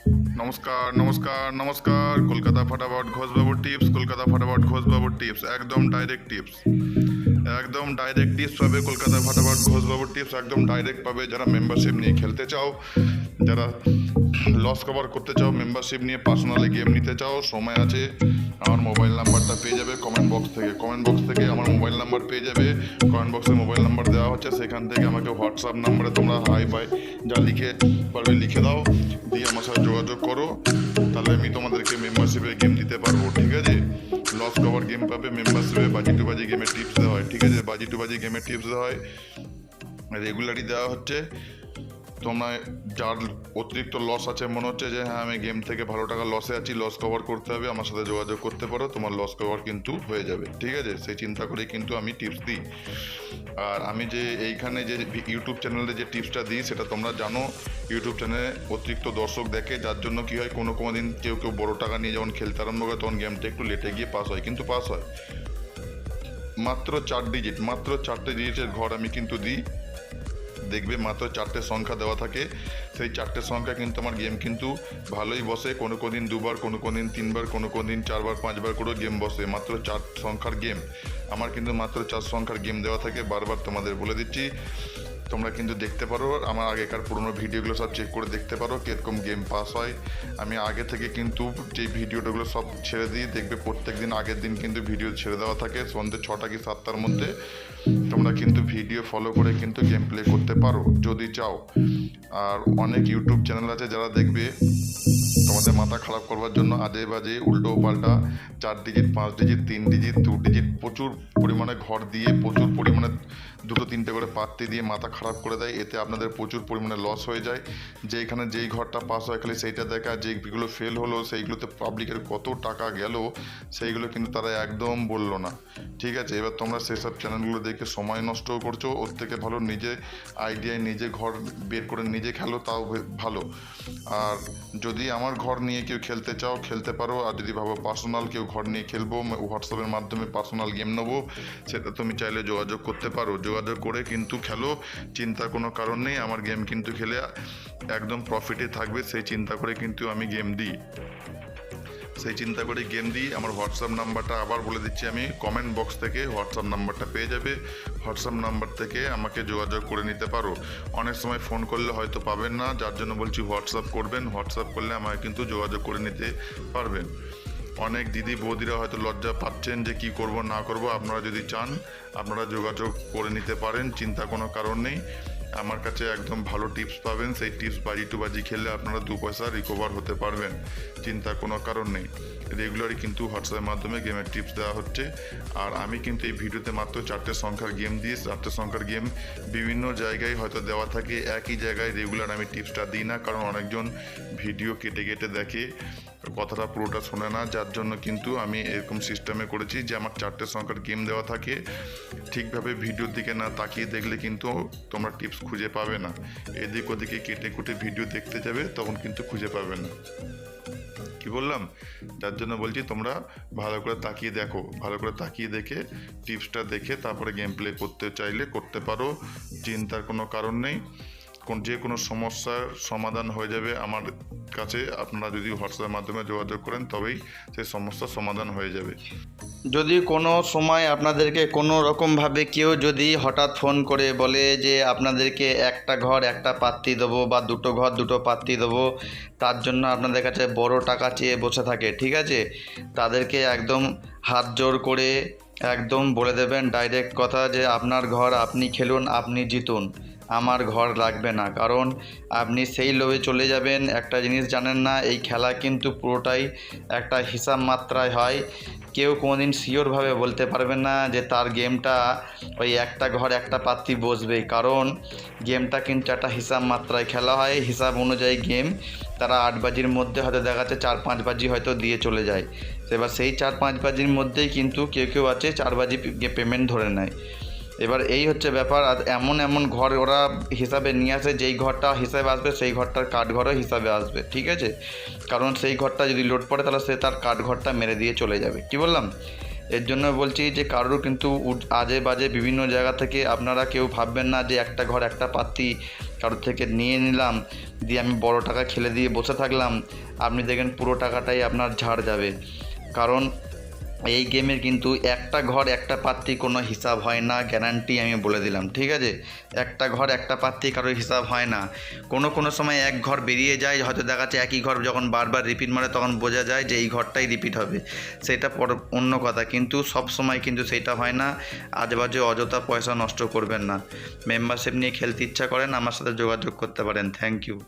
নমস্কার নমস্কার নমস্কার। কলকাতা ফটাফট ঘোষবাবুর টিপস, কলকাতা ফটাফট ঘোষবাবুর টিপস, একদম ডাইরেক্ট টিপস, একদম ডাইরেক্ট টিপস পাবে। কলকাতা ফটাফট ঘোষবাবুর টিপস একদম ডাইরেক্ট পাবে। যারা মেম্বারশিপ নিয়ে খেলতে চাও, যারা লস কভার করতে চাও, মেম্বারশিপ নিয়ে পার্সোনালি গেম নিতে চাও, সময় আছে। আমার মোবাইল নাম্বারটা পেয়ে যাবে কমেন্ট বক্স থেকে। কমেন্ট বক্স থেকে আমার মোবাইল নাম্বার পেয়ে যাবে। কমেন্ট বক্সে মোবাইল নাম্বার দেওয়া হচ্ছে, সেখান থেকে আমাকে হোয়াটসঅ্যাপ নাম্বারে তোমরা হাই বাই যা লিখে পারবে লিখে দাও, দিয়ে আমার সাথে যোগাযোগ করো। তাহলে আমি তোমাদেরকে মেম্বারশিপে গেম দিতে পারবো, ঠিক আছে? লস কভার গেম পাবে মেম্বারশিপে। বাজি টু বাজি গেমের টিপস দেওয়া হয়, ঠিক আছে? বাজি টু বাজি গেমের টিপস দেওয়া হয়, রেগুলারই দেওয়া হচ্ছে। তোমরা যার অতিরিক্ত লস আছে, মনে হচ্ছে যে হ্যাঁ আমি গেম থেকে ভালো টাকা লসে আছি, লস কভার করতে হবে, আমার সাথে যোগাযোগ করতে পারো, তোমার লস কভার কিন্তু হয়ে যাবে, ঠিক আছে? সেই চিন্তা করেই কিন্তু আমি টিপস দিই। আর আমি যে এইখানে যে ইউটিউব চ্যানেলে যে টিপসটা দিই, সেটা তোমরা জানো ইউটিউব চ্যানেলে অতিরিক্ত দর্শক দেখে, যার জন্য কী হয়, কোনো দিন কেউ বড়ো টাকা নিয়ে যখন খেলতে আরম্ভ করে, তখন গেমটা একটু লেটে গিয়ে পাস হয়, কিন্তু পাস হয়। মাত্র 4 ডিজিট, মাত্র 4টে ডিজিটের ঘর আমি কিন্তু দিই। দেখবে মাত্র 4টে সংখ্যা দেওয়া থাকে, সেই 4টে সংখ্যা কিন্তু আমার গেম কিন্তু ভালোই বসে। কোনো দিন 2বার, কোনো দিন 3বার, কোনো দিন 4বার 5বার করে গেম বসে। মাত্র 4 সংখ্যার গেম আমার কিন্তু, মাত্র 4 সংখ্যার গেম দেওয়া থাকে। বারবার তোমাদের বলে দিচ্ছি, তোমরা কিন্তু দেখতে পারো, আমার আগেকার পুরোনো ভিডিওগুলো সব চেক করে দেখতে পারো কীরকম গেম পাস হয়। আমি আগে থেকে কিন্তু যে ভিডিওগুলো সব ছেড়ে দিই, দেখবে প্রত্যেক দিন আগের দিন কিন্তু ভিডিও ছেড়ে দেওয়া থাকে সন্ধ্যে 6টা কি 7টার মধ্যে। তোমরা কিন্তু ভিডিও ফলো করে কিন্তু গেম প্লে করতে পারো যদি চাও। আর অনেক ইউটিউব চ্যানেল আছে যারা দেখবে তোমাদের মাথা খারাপ করবার জন্য আজে বাজে উল্টো পাল্টা 4 ডিজিট 5 ডিজিট 3 ডিজিট 2 ডিজিট প্রচুর পরিমাণে ঘর দিয়ে, প্রচুর পরিমাণে 2-3টে করে পাত্তি দিয়ে মাথা খারাপ করে দেয়। এতে আপনাদের প্রচুর পরিমাণে লস হয়ে যায়। যে এখানে যেই ঘরটা পাস হয় খালি সেইটা দেখা, যেগুলো ফেল হলো সেইগুলোতে পাবলিকের কত টাকা গেল সেইগুলো কিন্তু তারা একদম বললো না, ঠিক আছে? এবার তোমরা সেসব চ্যানেলগুলো দেখে সময় নষ্টও করছো, ওর থেকে ভালো নিজে আইডিয়ায় নিজে ঘর বের করে নিজে খেলো, তাও ভালো। আর যদি আমার ঘর নিয়ে কেউ খেলতে চাও খেলতে পারো। আর যদি ভাবো পার্সোনাল কেউ ঘর নিয়ে খেলবো, হোয়াটসঅ্যাপের মাধ্যমে পার্সোনাল গেম নেবো, সেটা তুমি চাইলে যোগাযোগ করতে পারো। যোগাযোগ করে কিন্তু খেলো, চিন্তার কোনো কারণ নেই। আমার গেম কিন্তু খেলে একদম প্রফিটে থাকবে, সেই চিন্তা করে কিন্তু আমি গেম দিই, সেই চিন্তা করে গেম দিই। আমার হোয়াটসঅ্যাপ নাম্বারটা আবার বলে দিচ্ছি, আমি কমেন্ট বক্স থেকে হোয়াটসঅ্যাপ নাম্বারটা পেয়ে যাবে। হোয়াটসঅ্যাপ নাম্বার থেকে আমাকে যোগাযোগ করে নিতে পারো। অনেক সময় ফোন করলে হয়তো পাবেন না, যার জন্য বলছি হোয়াটসঅ্যাপ করবেন। হোয়াটসঅ্যাপ করলে আমাকে কিন্তু যোগাযোগ করে নিতে পারবেন। অনেক দিদি বৌদিরা হয়তো লজ্জা পাচ্ছেন যে কি করব না করব। আপনারা যদি চান আপনারা যোগাযোগ করে নিতে পারেন, চিন্তা কোনো কারণ নেই। আমার কাছে একদম ভালো টিপস পাবেন, সেই টিপস বাজি টু বাজি খেললে আপনারা 2 পয়সা রিকভার হতে পারবেন, চিন্তার কোনো কারণ নেই। রেগুলারই কিন্তু হোয়াটসঅ্যাপের মাধ্যমে গেমের টিপস দেওয়া হচ্ছে। আর আমি কিন্তু এই ভিডিওতে মাত্র 4টে সংখ্যার গেম দিই। 4টে সংখ্যার গেম বিভিন্ন জায়গায় হয়তো দেওয়া থাকে, একই জায়গায় রেগুলার আমি টিপসটা দিই না, কারণ অনেকজন ভিডিও কেটে কেটে দেখে, কথাটা পুরোটা শোনে না। যার জন্য কিন্তু আমি এরকম সিস্টেমে করেছি যে আমার 4টে সংখ্যার গেম দেওয়া থাকে। ঠিকভাবে ভিডিওর দিকে না তাকিয়ে দেখলে কিন্তু তোমরা টিপস খুঁজে পাবে না। এদিক ওদিকে কেটে কুটে ভিডিও দেখতে যাবে, তখন কিন্তু খুঁজে পাবে না। কি বললাম? যার জন্য বলছি তোমরা ভালো করে তাকিয়ে দেখো, ভালো করে তাকিয়ে দেখে টিপসটা দেখে তারপরে গেম প্লে করতে চাইলে করতে পারো, চিন্তার কোনো কারণ নেই। যে কোনো সমস্যার সমাধান হয়ে যাবে আমার কাছে। আপনারা যদি হোয়াটসঅ্যাপের মাধ্যমে যোগাযোগ করেন তবেই সেই সমস্যার সমাধান হয়ে যাবে। যদি কোনো সময় আপনাদেরকে কোনো রকমভাবে কেউ যদি হঠাৎ ফোন করে বলে যে আপনাদেরকে একটা ঘর একটা পাত্তি দেবো বা 2টো ঘর 2টো পাত্তি দেবো, তার জন্য আপনাদের কাছে বড় টাকা চেয়ে বসে থাকে, ঠিক আছে? তাদেরকে একদম হাত জোর করে একদম বলে দেবেন ডাইরেক্ট কথা যে আপনার ঘর আপনি খেলুন, আপনি জিতুন, আমার ঘর লাগবে না। কারণ আপনি সেই লোভে চলে যাবেন। একটা জিনিস জানেন না, এই খেলা কিন্তু পুরোটাই একটা হিসাব মাত্রায় হয়। কেউ কোনোদিন শিওরভাবে বলতে পারবে না যে তার গেমটা ওই একটা ঘর একটা পাত্তি বসবেই, কারণ গেমটা কিন্তু একটা হিসাব মাত্রায় খেলা হয়। হিসাব অনুযায়ী গেম তারা 8 বাজির মধ্যে হয়তো দেখা যাচ্ছে 4-5 বাজি হয়তো দিয়ে চলে যায়। এবার সেই 4-5 বাজির মধ্যেই কিন্তু কেউ আছে 4 বাজি পেমেন্ট ধরে নেয়। এবার এই হচ্ছে ব্যাপার। আর এমন এমন ঘর ওরা হিসাবে নিয়ে আসে, যেই ঘরটা হিসাবে আসবে সেই ঘরটার কাঠ ঘরও হিসাবে আসবে, ঠিক আছে? কারণ সেই ঘরটা যদি লোড পড়ে তাহলে সে তার কাঠ ঘরটা মেরে দিয়ে চলে যাবে। কি বললাম? এর জন্য বলছি যে কারোর কিন্তু আজে বাজে বিভিন্ন জায়গা থেকে আপনারা কেউ ভাববেন না যে একটা ঘর একটা পাত্তি কারোর থেকে নিয়ে নিলাম, দিয়ে আমি বড় টাকা খেলে দিয়ে বসে থাকলাম, আপনি দেখেন পুরো টাকাটাই আপনার ঝাড় যাবে। কারণ এই গেমের কিন্তু একটা ঘর একটা পাত্তি কোনো হিসাব হয় না, গ্যারান্টি আমি বলে দিলাম, ঠিক আছে? একটা ঘর একটা পাত্তি কারোর হিসাব হয় না। কোনো সময় এক ঘর বেরিয়ে যায়, হয়তো দেখা যাচ্ছে একই ঘর যখন বারবার রিপিট মারে তখন বোঝা যায় যে এই ঘরটাই রিপিট হবে, সেটা অন্য কথা, কিন্তু সব সময় কিন্তু সেটা হয় না। আজেবাজে অযথা পয়সা নষ্ট করবেন না। মেম্বারশিপ নিয়ে খেলতে ইচ্ছা করেন আমার সাথে যোগাযোগ করতে পারেন। Thank you.